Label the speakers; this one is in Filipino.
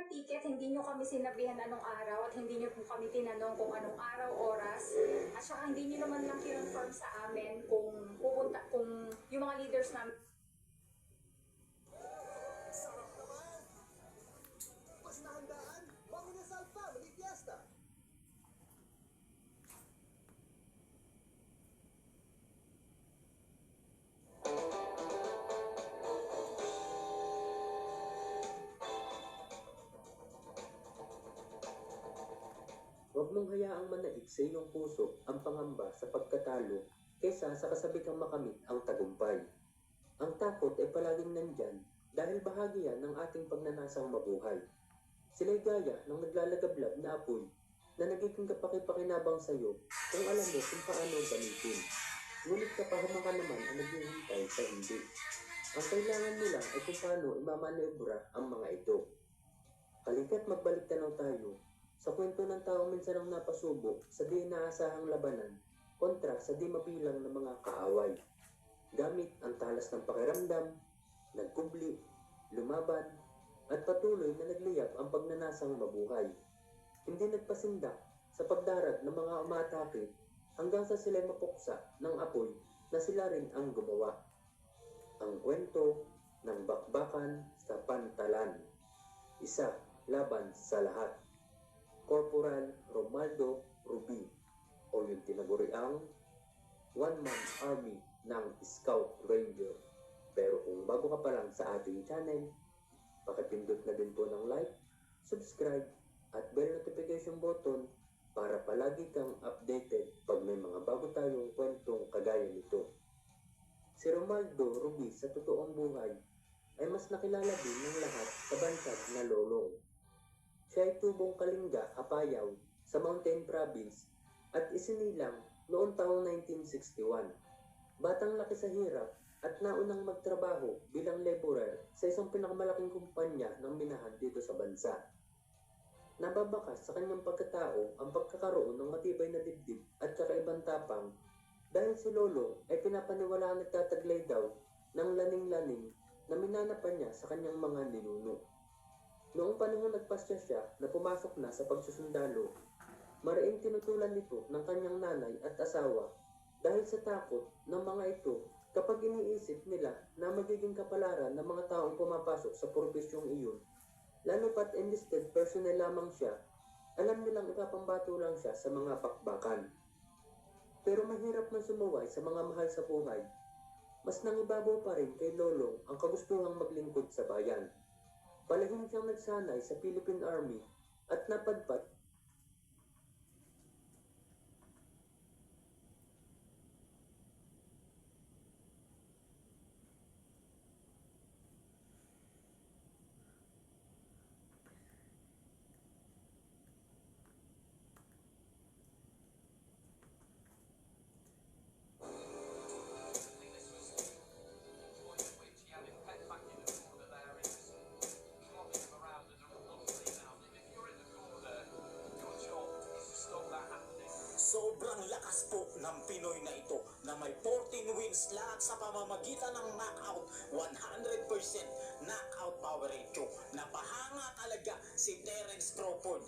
Speaker 1: ticket, hindi nyo kami sinabihan anong araw at hindi nyo po kami tinanong kung anong araw, oras. At saka hindi nyo naman lang kinonfirm sa amin kung pupunta, kung yung mga leaders namin.
Speaker 2: Sarap naman! Basta handaan, Manginasal Family Fiesta!
Speaker 3: Huwag mong hayaang manaig sa iyong puso ang pangamba sa pagkatalo kaysa sa kasabikang makamit ang tagumpay. Ang takot ay palaging nandyan dahil bahagi yan ng ating pagnanasang mabuhay. Sila'y gaya ng naglalagablab na apoy na nagiging kapakipakinabang sa iyo kung alam mo kung paano gamitin. Ngunit kapahamakan naman ang naghihintay sa hindi. Ang kailangan mo lang ay kung paano imamanebra ang mga ito. Halika't magbalik tanaw tayo sa kwento ng taong minsan ang napasubo sa di inaasahang labanan kontra sa di mabilang na mga kaaway. Gamit ang talas ng pakiramdam, nagkubli, lumaban, at patuloy na nagliyap ang pagnanasang mabuhay. Hindi nagpasindak sa pagdarag ng mga umatake hanggang sa sila'y mapuksa ng apoy na sila rin ang gumawa. Ang kwento ng bakbakan sa pantalan. Isa laban sa lahat. Corporal Romaldo Rubi o yung tinaguriang one-man army ng Scout Ranger. Pero kung bago ka pa lang sa ating channel, pakipindot na din po ng like, subscribe at bell notification button para palagi kang updated pag may mga bago tayong kwentong kagaya nito. Si Romaldo Rubi sa totoong buhay ay mas nakilala din ng lahat sa bansag na Lolong. Siya ay tubong Kalinga, Apayao sa Mountain Province at isinilang noong taong 1961. Batang laki sa hirap at naunang magtrabaho bilang laborer sa isang pinakamalaking kumpanya ng minahan dito sa bansa. Nababakas sa kanyang pagkatao ang pagkakaroon ng matibay na dibdib at kakaibang tapang dahil si Lolo ay pinapaniwalaan nagtataglay daw ng laning-laning na minanapan niya sa kanyang mga ninuno. Noong panahon nagpasya siya na pumasok na sa pagsusundalo, mariing tinutulan nito ng kanyang nanay at asawa dahil sa takot ng mga ito kapag iniisip nila na magiging kapalaran ng mga taong pumapasok sa profesyong iyon. Lalo pat enlisted personnel lamang siya, alam nilang ipapambato lang siya sa mga pakbakan. Pero mahirap man sumuway sa mga mahal sa buhay, mas nangibabaw pa rin kay Lolong ang kagustuhang maglingkod sa bayan. Palihim siyang nagsanay sa Philippine Army at napadpad
Speaker 2: Sobrang lakas po ng Pinoy na ito na may 14 wins lahat sa pamamagitan ng knockout, 100% knockout power ratio. Napahanga talaga si Terence Crawford.